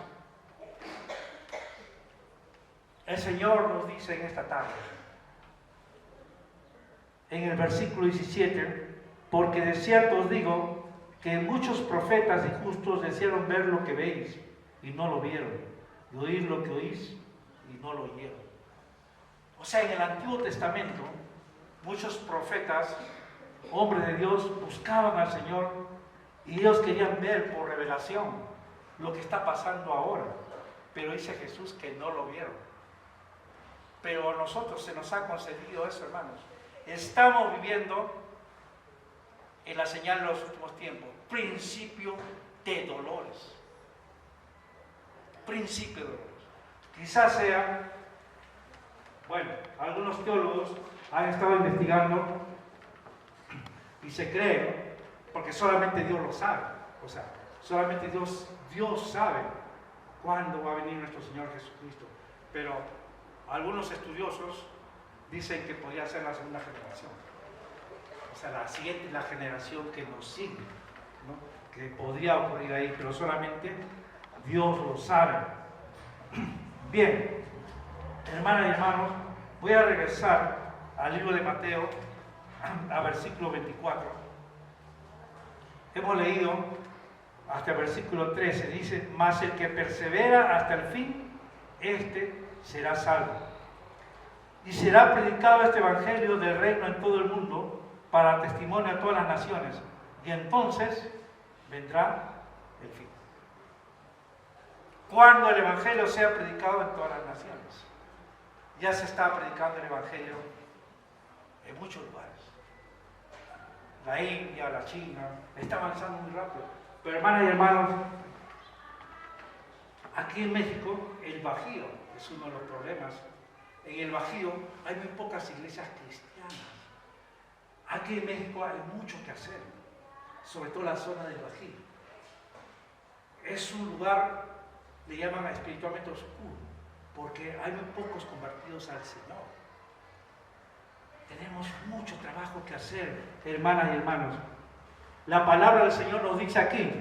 el Señor nos dice en esta tarde, en el versículo 17, porque de cierto os digo que muchos profetas y justos desearon ver lo que veis y no lo vieron, y oír lo que oís y no lo oyeron. O sea, en el Antiguo Testamento, muchos profetas, hombres de Dios, buscaban al Señor y ellos querían ver por revelación lo que está pasando ahora. pero dice Jesús que no lo vieron. Pero a nosotros se nos ha concedido eso, hermanos. Estamos viviendo en la señal de los últimos tiempos, principio de dolores. Principio de dolores. Quizás sea, bueno, algunos teólogos han estado investigando y se cree, porque solamente Dios lo sabe, o sea, solamente Dios sabe cuándo va a venir nuestro Señor Jesucristo. Pero algunos estudiosos dicen que podría ser la segunda generación, o sea, la generación que nos sigue, ¿no? Que podría ocurrir ahí, pero solamente Dios lo sabe. Bien, hermanas y hermanos, voy a regresar al libro de Mateo, a versículo 24. Hemos leído hasta el versículo 13, dice: mas el que persevera hasta el fin, este será salvo. Y será predicado este evangelio del reino en todo el mundo para testimonio a todas las naciones, y entonces vendrá el fin. Cuando el evangelio sea predicado en todas las naciones. Ya se está predicando el evangelio en muchos lugares. La India, la China, está avanzando muy rápido. Pero hermanas y hermanos, aquí en México, el Bajío es uno de los problemas. En el Bajío hay muy pocas iglesias cristianas. Aquí en México hay mucho que hacer, sobre todo la zona del Bajío. Es un lugar, le llaman espiritualmente oscuro, porque hay muy pocos convertidos al Señor. Tenemos mucho trabajo que hacer, hermanas y hermanos. La palabra del Señor nos dice aquí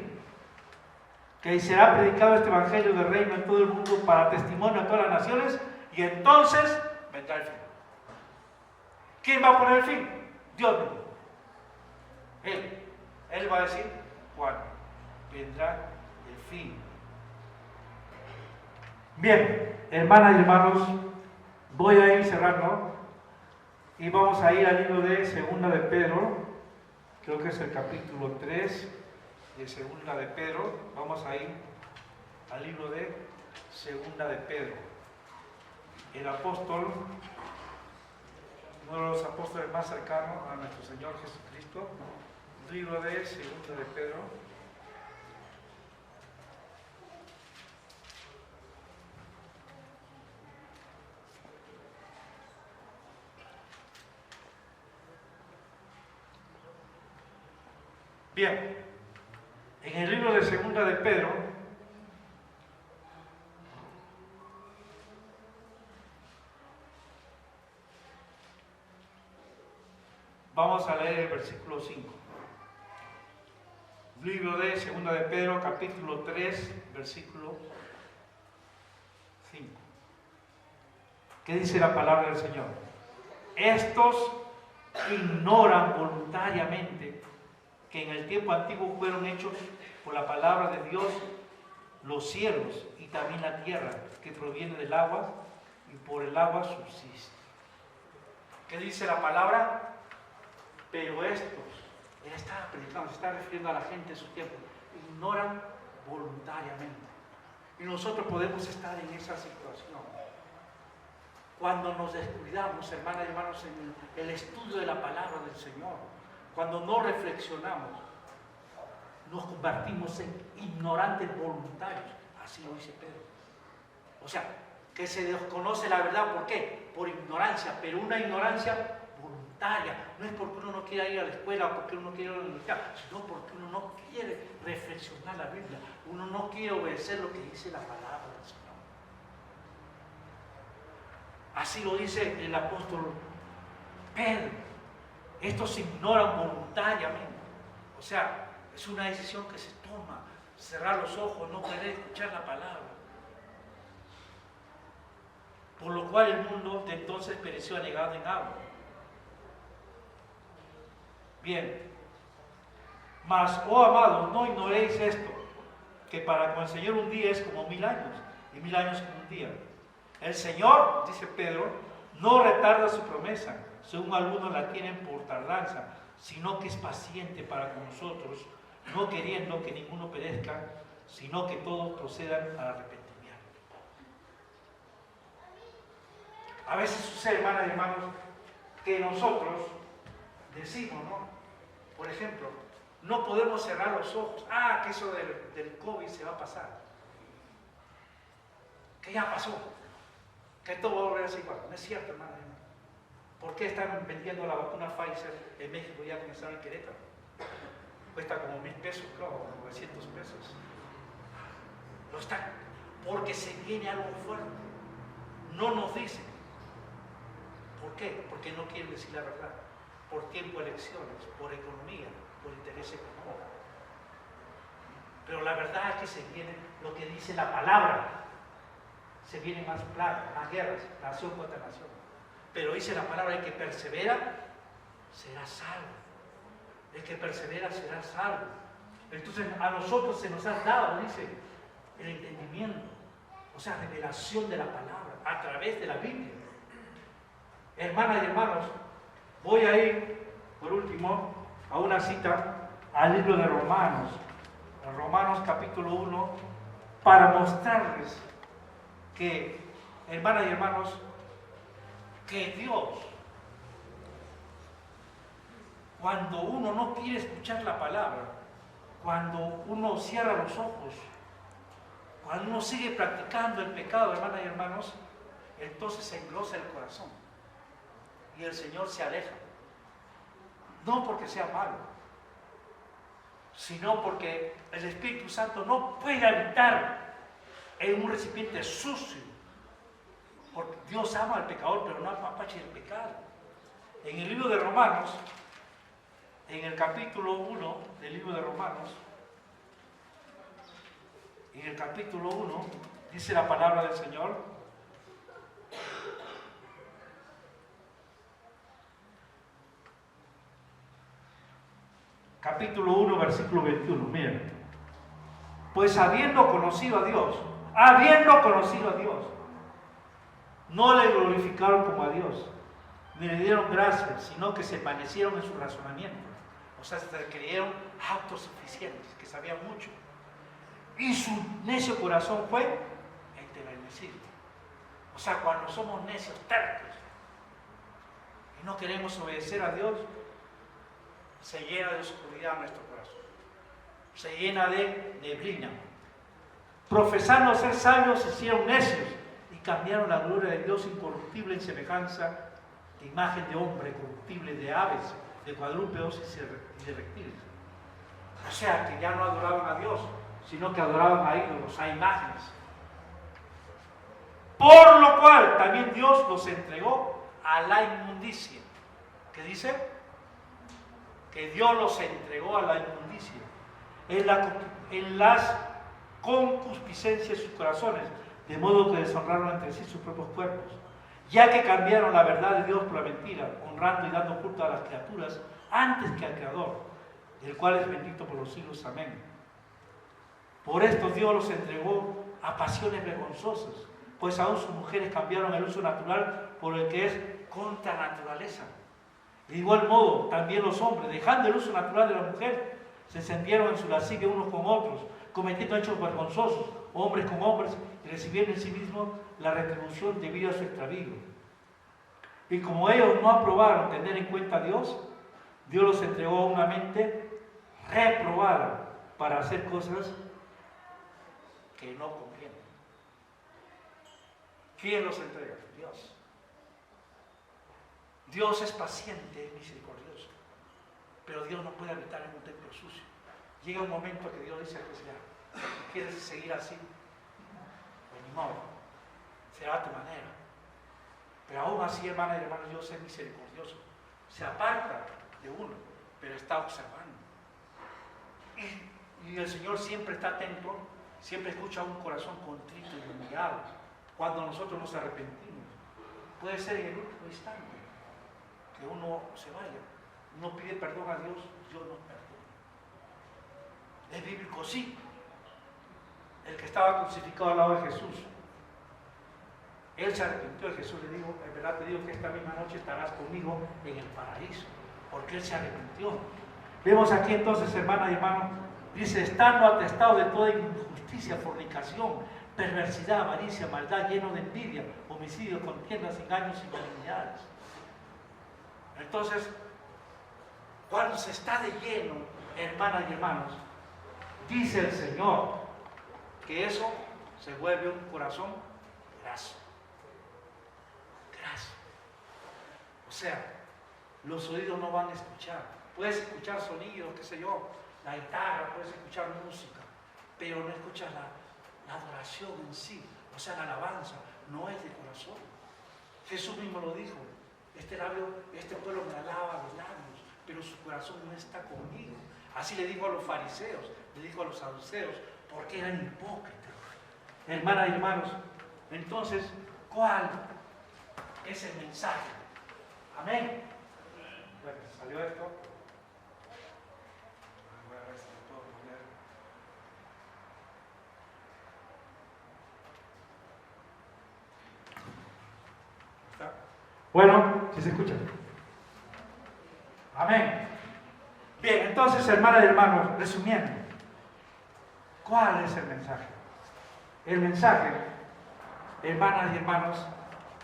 que será predicado este evangelio del reino en todo el mundo para testimonio a todas las naciones, y entonces vendrá el fin. ¿Quién va a poner el fin? Dios mismo. Él va a decir cuándo vendrá el fin. Bien, hermanas y hermanos, voy a ir cerrando y vamos a ir al libro de Segunda de Pedro. Creo que es el capítulo 3 de Segunda de Pedro. Vamos a ir al libro de Segunda de Pedro. El apóstol, uno de los apóstoles más cercanos a nuestro Señor Jesucristo, libro de Segunda de Pedro. Bien, en el libro de Segunda de Pedro, vamos a leer el versículo 5. Libro de Segunda de Pedro, capítulo 3, versículo 5. ¿Qué dice la palabra del Señor? Estos ignoran voluntariamente que en el tiempo antiguo fueron hechos por la palabra de Dios los cielos y también la tierra, que proviene del agua y por el agua subsiste. ¿Qué dice la palabra? Pero estos, él está predicando, se está refiriendo a la gente de su tiempo, ignoran voluntariamente. Y nosotros podemos estar en esa situación. Cuando nos descuidamos, hermanas y hermanos, en el estudio de la palabra del Señor, cuando no reflexionamos, nos convertimos en ignorantes voluntarios. Así lo dice Pedro. O sea, que se desconoce la verdad. ¿Por qué? Por ignorancia, pero una ignorancia voluntaria. No es porque uno no quiera ir a la escuela o porque uno no quiere ir a la universidad, sino porque uno no quiere reflexionar la Biblia. Uno no quiere obedecer lo que dice la palabra del Señor. Así lo dice el apóstol Pedro. Estos se ignoran voluntariamente. O sea, es una decisión que se toma. Cerrar los ojos, no querer escuchar la palabra. Por lo cual el mundo de entonces pereció anegado en agua. Bien. Mas, oh amados, no ignoréis esto, que para con el Señor un día es como 1000 años, y 1000 años como un día. El Señor, dice Pedro, no retarda su promesa, según algunos la tienen por tardanza, sino que es paciente para con nosotros, no queriendo que ninguno perezca, sino que todos procedan al arrepentimiento. A veces sucede, hermanas y hermanos, que nosotros decimos, ¿no? Por ejemplo, no podemos cerrar los ojos. Que eso del COVID se va a pasar. Que ya pasó. Que todo va a volver a ser igual. No es cierto, hermanas y hermanos. ¿Por qué están vendiendo la vacuna Pfizer en México? Ya comenzaron en Querétaro. Cuesta como 1,000 pesos, claro, como 900 pesos. No está, porque se viene algo fuerte. No nos dicen. ¿Por qué? Porque no quieren decir la verdad. Por tiempo de elecciones, por economía, por interés económico. Pero la verdad es que se viene lo que dice la palabra. Se vienen más plagas, más guerras, nación contra nación. Pero dice la palabra, el que persevera será salvo. El que persevera será salvo. Entonces a nosotros se nos ha dado, dice, el entendimiento, o sea, revelación de la palabra a través de la Biblia. Hermanas y hermanos, voy a ir, por último, a una cita al libro de Romanos, en Romanos capítulo 1, para mostrarles que, hermanas y hermanos, que Dios, cuando uno no quiere escuchar la palabra, cuando uno cierra los ojos, cuando uno sigue practicando el pecado, hermanas y hermanos, entonces se engrosa el corazón y el Señor se aleja. No porque sea malo, sino porque el Espíritu Santo no puede habitar en un recipiente sucio. Porque Dios ama al pecador, pero no apapacha el pecado. En el libro de Romanos, en el capítulo 1 del libro de Romanos, en el capítulo 1, dice la palabra del Señor: capítulo 1, versículo 21, miren. Pues habiendo conocido a Dios, no le glorificaron como a Dios, ni le dieron gracias, sino que se envanecieron en su razonamiento. O sea, se creyeron autosuficientes, que sabían mucho. Y su necio corazón fue entenebrecido. O sea, cuando somos necios, tercos, y no queremos obedecer a Dios, se llena de oscuridad nuestro corazón. Se llena de neblina. Profesando ser sabios, se hicieron necios y cambiaron la gloria de Dios incorruptible en semejanza de imagen de hombre corruptible, de aves, de cuadrúpedos y de reptiles. O sea, que ya no adoraban a Dios, sino que adoraban a ídolos, a imágenes. Por lo cual también Dios los entregó a la inmundicia. ¿Qué dice? Que Dios los entregó a la inmundicia, en las concupiscencias de sus corazones, de modo que deshonraron entre sí sus propios cuerpos, ya que cambiaron la verdad de Dios por la mentira, honrando y dando culto a las criaturas antes que al Creador, el cual es bendito por los siglos. Amén. Por esto Dios los entregó a pasiones vergonzosas, pues aún sus mujeres cambiaron el uso natural por el que es contra naturaleza. De igual modo, también los hombres, dejando el uso natural de la mujer, se encendieron en su lascivia unos con otros, cometiendo hechos vergonzosos, hombres con hombres, y recibieron en sí mismos la retribución debida a su extravío. Y como ellos no aprobaron tener en cuenta a Dios, Dios los entregó a una mente reprobada para hacer cosas que no convienen. ¿Quién los entrega? Dios. Dios es paciente, es misericordioso, pero Dios no puede habitar en un templo sucio. Llega un momento que Dios dice, pues ya, ¿quieres seguir así? Pues ni modo, será a tu manera. Pero aún así, hermanas y hermanos, Dios es misericordioso. Se aparta de uno, pero está observando. Y el Señor siempre está atento, siempre escucha un corazón contrito y humillado. Cuando nosotros nos arrepentimos, puede ser en el último instante que uno se vaya, no pide perdón a Dios, Dios nos perdona. Es bíblico, sí. El que estaba crucificado al lado de Jesús, él se arrepintió de Jesús, le dijo, en verdad te digo que esta misma noche estarás conmigo en el paraíso, porque él se arrepintió. Vemos aquí entonces, hermanas y hermanos, dice, estando atestado de toda injusticia, fornicación, perversidad, avaricia, maldad, lleno de envidia, homicidios, contiendas, engaños y malignidades. Entonces, cuando se está de lleno, hermanas y hermanos, dice el Señor que eso se vuelve un corazón graso. Graso. O sea, los oídos no van a escuchar. Puedes escuchar sonidos, qué sé yo, la guitarra, puedes escuchar música, pero no escuchas la adoración en sí. O sea, la alabanza no es de corazón. Jesús mismo lo dijo. Este pueblo me alaba los labios, pero su corazón no está conmigo. Así le dijo a los fariseos, le dijo a los saduceos, porque eran hipócritas. Hermanas y hermanos, entonces, ¿cuál es el mensaje? Amén. Bueno, ¿salió esto? Voy a ver si lo puedo poner. ¿Está? Bueno, si se escucha. Amén. Bien, entonces, hermanas y hermanos, resumiendo, ¿cuál es el mensaje? El mensaje, hermanas y hermanos,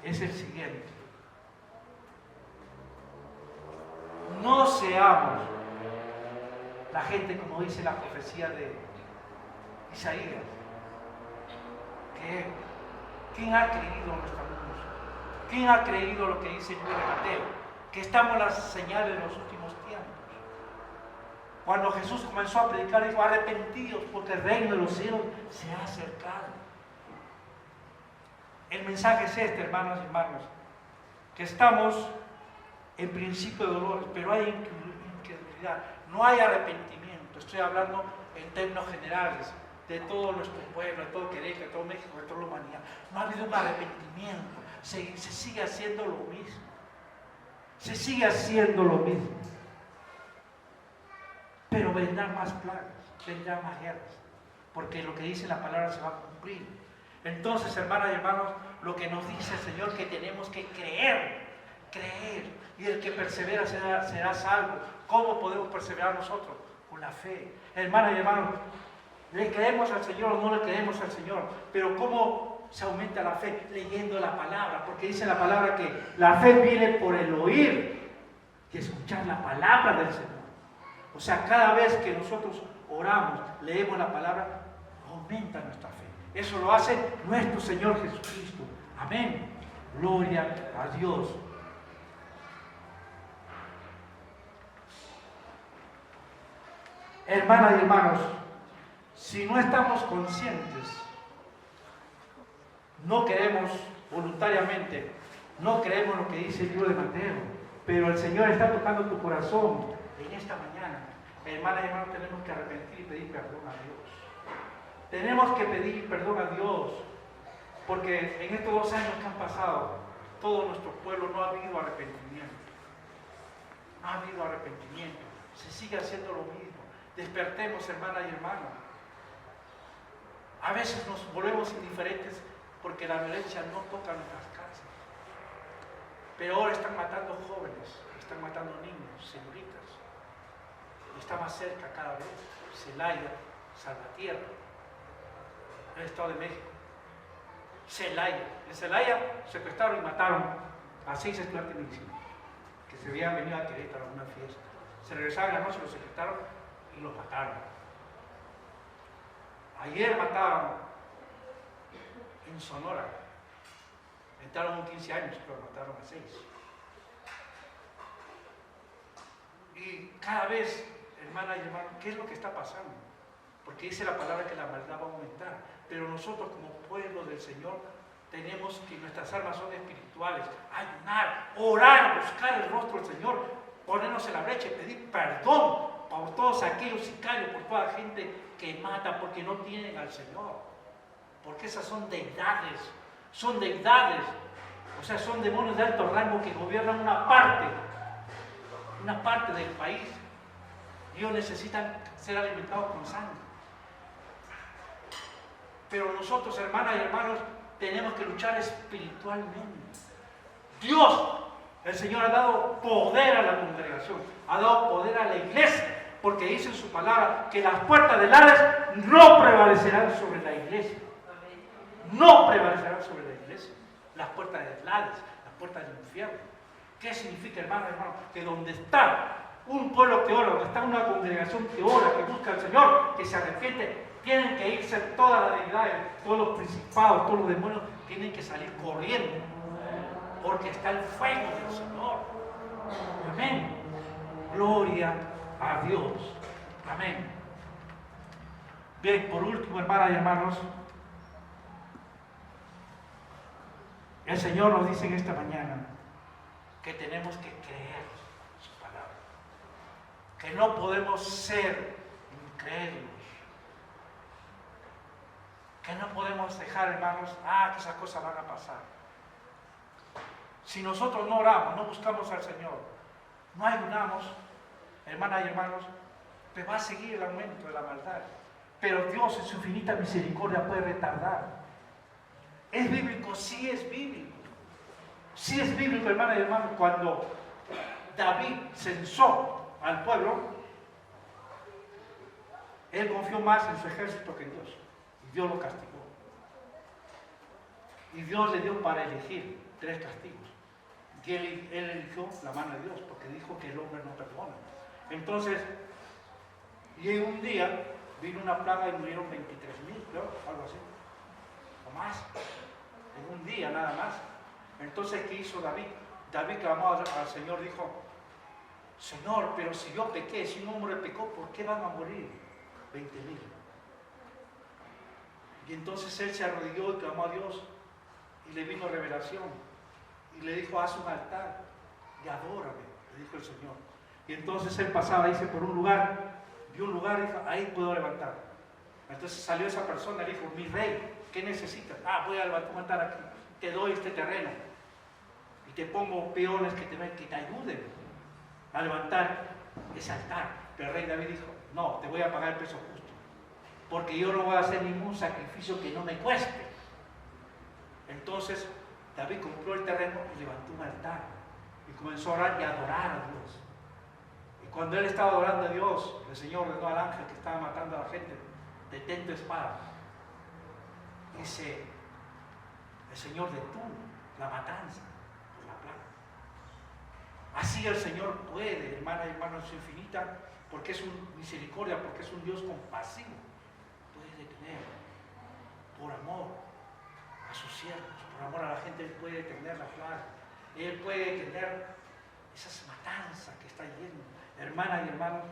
es el siguiente. No seamos la gente, como dice la profecía de Isaías, que ¿quién ha creído nuestra luz? ¿Quién ha creído lo que dice el libro de Mateo? Que estamos en las señales de los últimos tiempos. Cuando Jesús comenzó a predicar, dijo: arrepentidos, porque el reino de los cielos se ha acercado. El mensaje es este, hermanos y hermanos, que estamos en principio de dolores, pero hay incredulidad, no hay arrepentimiento. Estoy hablando en términos generales de todo nuestro pueblo, de todo Querétaro, de todo México, de toda la humanidad. No ha habido un arrepentimiento, se sigue haciendo lo mismo. Se sigue haciendo lo mismo. Pero vendrán más plagas, vendrán más guerras, porque lo que dice la palabra se va a cumplir. Entonces, hermanas y hermanos, lo que nos dice el Señor, que tenemos que creer, y el que persevera será salvo. ¿Cómo podemos perseverar nosotros? Con la fe. Hermanas y hermanos, ¿le creemos al Señor o no le creemos al Señor? Pero ¿cómo se aumenta la fe? Leyendo la palabra, porque dice la palabra que la fe viene por el oír y escuchar la palabra del Señor. O sea, cada vez que nosotros oramos, leemos la palabra, aumenta nuestra fe. Eso lo hace nuestro Señor Jesucristo. Amén. Gloria a Dios. Hermanas y hermanos, si no estamos conscientes, no queremos voluntariamente, no creemos lo que dice el libro de Mateo, pero el Señor está tocando tu corazón en esta mañana. Hermanas y hermanos, tenemos que arrepentir y pedir perdón a Dios. Tenemos que pedir perdón a Dios, porque en estos 2 años que han pasado, todo nuestro pueblo no ha habido arrepentimiento. No ha habido arrepentimiento. Se sigue haciendo lo mismo. Despertemos, hermanas y hermanos. A veces nos volvemos indiferentes porque la violencia no toca nuestras casas. Pero ahora están matando jóvenes, están matando niños, señoritas. Está más cerca cada vez. Celaya, Salvatierra, el Estado de México. Celaya. En Celaya secuestraron y mataron a 6 estudiantes de medicina que se habían venido a Querétaro a una fiesta. Se regresaron a la noche, los secuestraron y los mataron. Ayer mataron en Sonora. Entraron 15 años, pero mataron a 6. Y cada vez, hermanas y hermanos, ¿qué es lo que está pasando? Porque dice la palabra que la maldad va a aumentar. Pero nosotros como pueblo del Señor tenemos que, nuestras armas son espirituales, ayunar, orar, buscar el rostro del Señor, ponernos en la brecha y pedir perdón por todos aquellos sicarios, por toda gente que mata porque no tienen al Señor. Porque esas son deidades, o sea, son demonios de alto rango que gobiernan una parte del país. Ellos necesitan ser alimentados con sangre. Pero nosotros, hermanas y hermanos, tenemos que luchar espiritualmente. Dios, el Señor ha dado poder a la congregación, ha dado poder a la iglesia, porque dice en su palabra que las puertas del Hades no prevalecerán sobre la iglesia. no prevalecerán sobre la iglesia. Las puertas del Hades, las puertas del infierno. ¿Qué significa, hermano? Que donde está un pueblo que ora, donde está una congregación que ora, que busca al Señor, que se arrepiente, tienen que irse todas las deidades, todos los principados, todos los demonios, tienen que salir corriendo, porque está el fuego del Señor. Amén. Gloria a Dios. Amén. Bien, por último, hermanas y hermanos, el Señor nos dice en esta mañana que tenemos que creer su palabra, que no podemos ser incrédulos, que no podemos dejar, hermanos, que esas cosas van a pasar. Si nosotros no oramos, no buscamos al Señor, no ayunamos, hermanas y hermanos, pues va a seguir el aumento de la maldad. Pero Dios en su infinita misericordia puede retardar. ¿Es bíblico? Sí es bíblico. Sí es bíblico, hermanas y hermanos, cuando David censó al pueblo, él confió más en su ejército que en Dios. Y Dios lo castigó. Y Dios le dio para elegir 3 castigos. Y él eligió la mano de Dios, porque dijo que el hombre no perdona. Entonces, y en un día vino una plaga y murieron 23.000, creo, algo así, o más, en un día nada más. Entonces, ¿qué hizo David? David clamó al Señor, dijo: Señor, pero si yo pequé, si un hombre pecó, ¿por qué van a morir 20.000? Y entonces él se arrodilló y clamó a Dios, y le vino revelación, y le dijo: haz un altar y adórame, le dijo el Señor. Y entonces él pasaba, dice, por un lugar, vio un lugar y dijo: ahí puedo levantar. Entonces salió esa persona y dijo: mi rey, ¿qué necesitas? Voy a levantar aquí, te doy este terreno y te pongo peones que te ayuden a levantar ese altar. Pero el rey David dijo: no, te voy a pagar el precio justo, porque yo no voy a hacer ningún sacrificio que no me cueste. Entonces David compró el terreno y levantó un altar y comenzó a orar y a adorar a Dios. Y cuando él estaba adorando a Dios, el Señor ordenó al ángel que estaba matando a la gente: detén tu espada. Dice, el Señor detuvo la matanza por la plaga. Así el Señor puede, hermana y hermano, en su infinita, porque es un misericordia, porque es un Dios compasivo, puede detener por amor a sus siervos, por amor a la gente. Él puede detener la plaga, Él puede detener esas matanzas que está yendo. Hermanas y hermanos,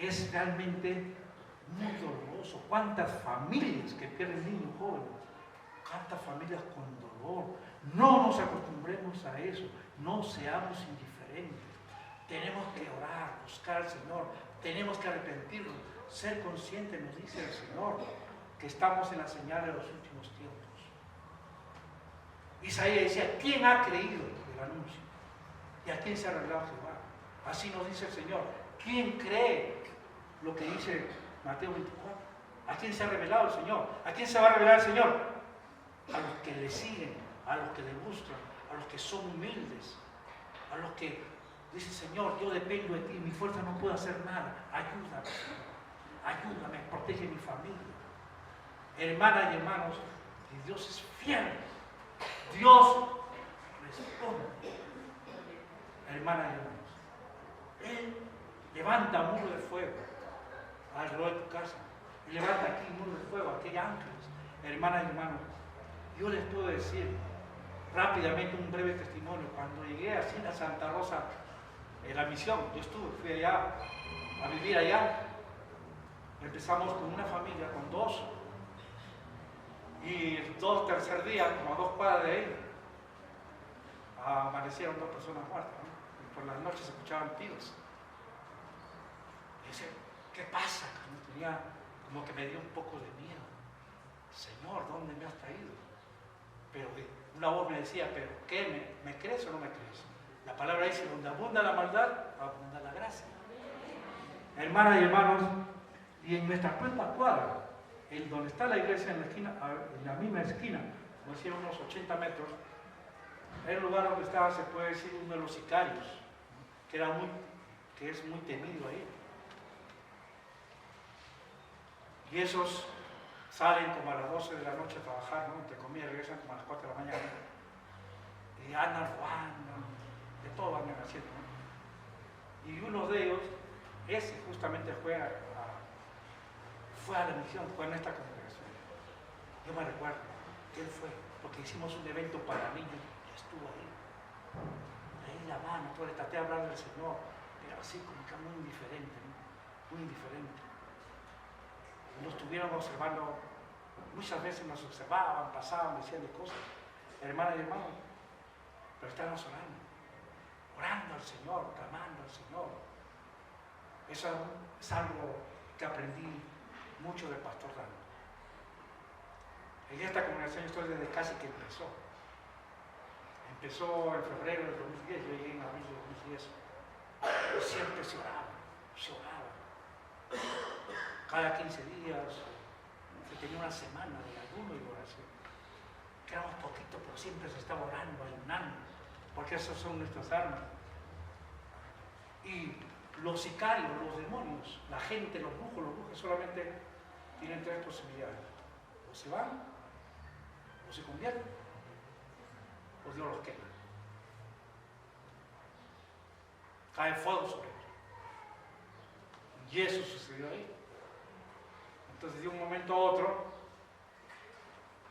es realmente muy doloroso. ¿Cuántas familias que pierden niños jóvenes? ¿Cuántas familias con dolor? No nos acostumbremos a eso, no seamos indiferentes. Tenemos que orar, buscar al Señor, tenemos que arrepentirnos, ser conscientes, nos dice el Señor, que estamos en la señal de los últimos tiempos. Isaías decía: ¿quién ha creído el anuncio? ¿Y a quién se ha revelado Jehová? Así nos dice el Señor: ¿quién cree lo que dice Mateo 24? ¿A quién se ha revelado el Señor? ¿A quién se va a revelar el Señor? A los que le siguen, a los que le buscan, a los que son humildes, a los que dicen: Señor, yo dependo de ti, mi fuerza no puedo hacer nada, ayúdame, Señor, ayúdame, protege mi familia. Hermanas y hermanos, Dios es fiel, Dios responde. Hermanas y hermanos, Él levanta muro de fuego alrededor de tu casa, y levanta aquí muro de fuego, aquí hay ángeles. Hermanas y hermanos, yo les puedo decir rápidamente un breve testimonio. Cuando llegué así a Santa Rosa, en la misión, fui allá a vivir allá. Empezamos con una familia, con 2, y el tercer día, como a 2 cuadras de ahí, amanecieron 2 personas muertas, ¿no? Y por las noches se escuchaban tiros. Y dice: ¿qué pasa? Como que me dio un poco de miedo. Señor, ¿dónde me has traído? Pero una voz me decía: ¿pero qué? ¿Me crees o no me crees? La palabra dice: donde abunda la maldad, abunda la gracia. Hermanas y hermanos, y en nuestra propia cuadra, donde está la iglesia, en la esquina, en la misma esquina, como decía, unos 80 metros, es el lugar donde estaba, se puede decir, uno de los sicarios, que es muy temido ahí. Y esos salen como a las 12 de la noche a trabajar, ¿no? Entre comillas, regresan como a las 4 de la mañana. Y andan robando, de todo andan haciendo, ¿no? Y uno de ellos, ese justamente fue a la misión, fue en esta congregación. Yo me recuerdo que él fue, porque hicimos un evento para niños y estuvo ahí. Ahí la mano, pues le traté de hablar del Señor, pero así como que muy indiferente, ¿no? Muy indiferente. Nos estuvieron observando, muchas veces nos observaban, pasaban, decían de cosas, hermanas y hermanos, pero estábamos orando al Señor, clamando al Señor. Eso es algo que aprendí mucho del pastor Rando. En esta congregación estoy desde casi que empezó. Empezó en febrero del 2010, yo llegué en abril del 2010. Y siempre se oraba, se oraba. Cada 15 días se tenía una semana de ayuno y oración. Quedamos poquito, pero siempre se estaba orando, ayunando, porque esas son nuestras armas. Y los sicarios, los demonios, la gente, los brujos solamente tienen tres posibilidades: o se van, o se convierten, o Dios los quema. Cae fuego sobre ellos. Y eso sucedió ahí. Entonces, de un momento a otro,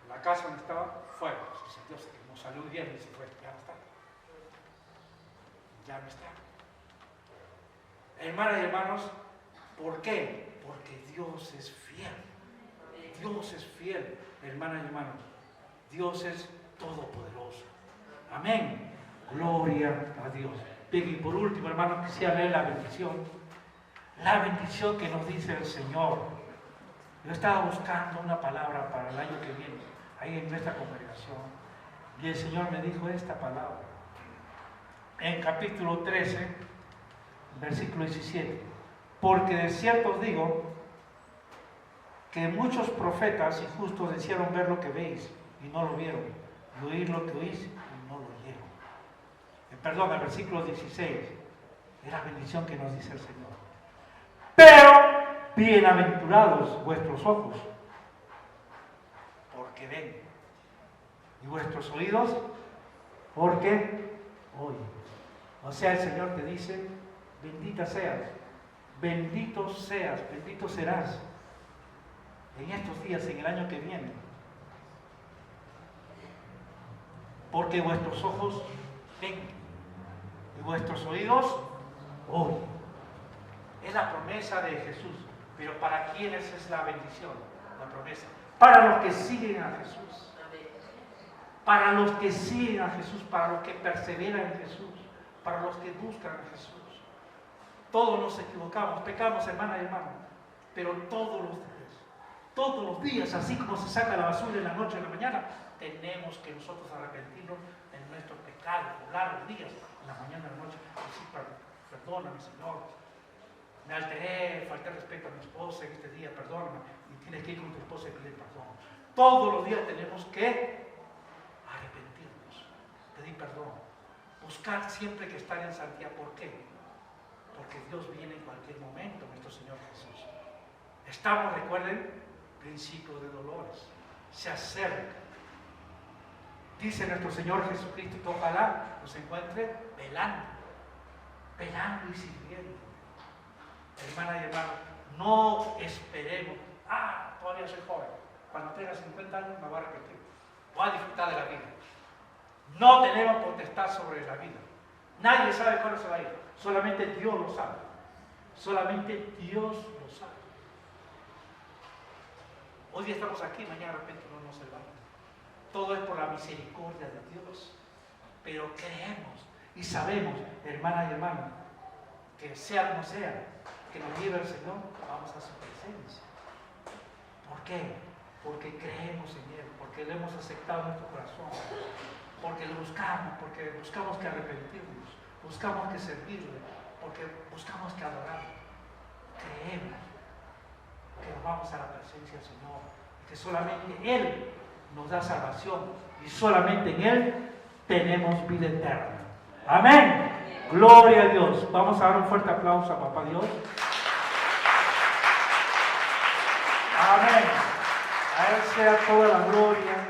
la casa donde estaba, fuego. Se sintió, se quemó, salió huyendo y se fue. Ya no está. Ya no está. Hermanas y hermanos, ¿por qué? Porque Dios es fiel. Dios es fiel, hermanas y hermanos. Dios es todopoderoso. Amén. Gloria a Dios. Bien, y por último, hermanos, quisiera leer la bendición. La bendición que nos dice el Señor. Yo estaba buscando una palabra para el año que viene, ahí en nuestra congregación. Y el Señor me dijo esta palabra. En capítulo 13, versículo 17. Porque de cierto os digo que muchos profetas y justos desearon ver lo que veis y no lo vieron, y oír lo que oís y no lo oyeron. Perdón, el versículo 16 es la bendición que nos dice el Señor. Pero bienaventurados vuestros ojos, porque ven, y vuestros oídos, porque oyen. O sea, el Señor te dice: bendita seas, bendito seas, bendito serás en estos días, en el año que viene, porque vuestros ojos ven y vuestros oídos oyen. Es la promesa de Jesús. Pero ¿para quiénes es la bendición? La promesa. Para los que siguen a Jesús. Para los que siguen a Jesús, para los que perseveran en Jesús, para los que buscan a Jesús. Todos nos equivocamos, pecamos, hermana y hermano, pero todos los días, así como se saca la basura en la noche y en la mañana, tenemos que nosotros arrepentirnos de nuestros pecados, largos días, en la mañana y en la noche, decir: perdóname, Señor. Me alteré, falté respeto a mi esposa en este día, perdóname. Y tienes que ir con tu esposa y pedir perdón. Todos los días tenemos que arrepentirnos, pedir perdón, buscar siempre que estar en santidad. ¿Por qué? Porque Dios viene en cualquier momento, nuestro Señor Jesús. Estamos, recuerden, principios de dolores. Se acerca. Dice nuestro Señor Jesucristo que ojalá nos encuentre velando y sirviendo. Hermanas y hermanos, no esperemos: todavía soy joven, cuando tenga 50 años me voy a arrepentir, voy a disfrutar de la vida. No tenemos potestad sobre la vida. Nadie sabe cuándo se va a ir, solamente Dios lo sabe. Solamente Dios lo sabe. Hoy día estamos aquí, mañana de repente no nos levanta. Todo es por la misericordia de Dios. Pero creemos y sabemos, hermanas y hermanos, que sea como sea, que nos lleve el Señor, vamos a su presencia. ¿Por qué? Porque creemos en Él, porque le hemos aceptado en nuestro corazón, porque lo buscamos, porque buscamos que arrepentirnos, buscamos que servirle, porque buscamos que adorarle. Creemos que nos vamos a la presencia del Señor, que solamente Él nos da salvación y solamente en Él tenemos vida eterna. Amén. Gloria a Dios. Vamos a dar un fuerte aplauso a Papá Dios. Amén. A Él sea toda la gloria,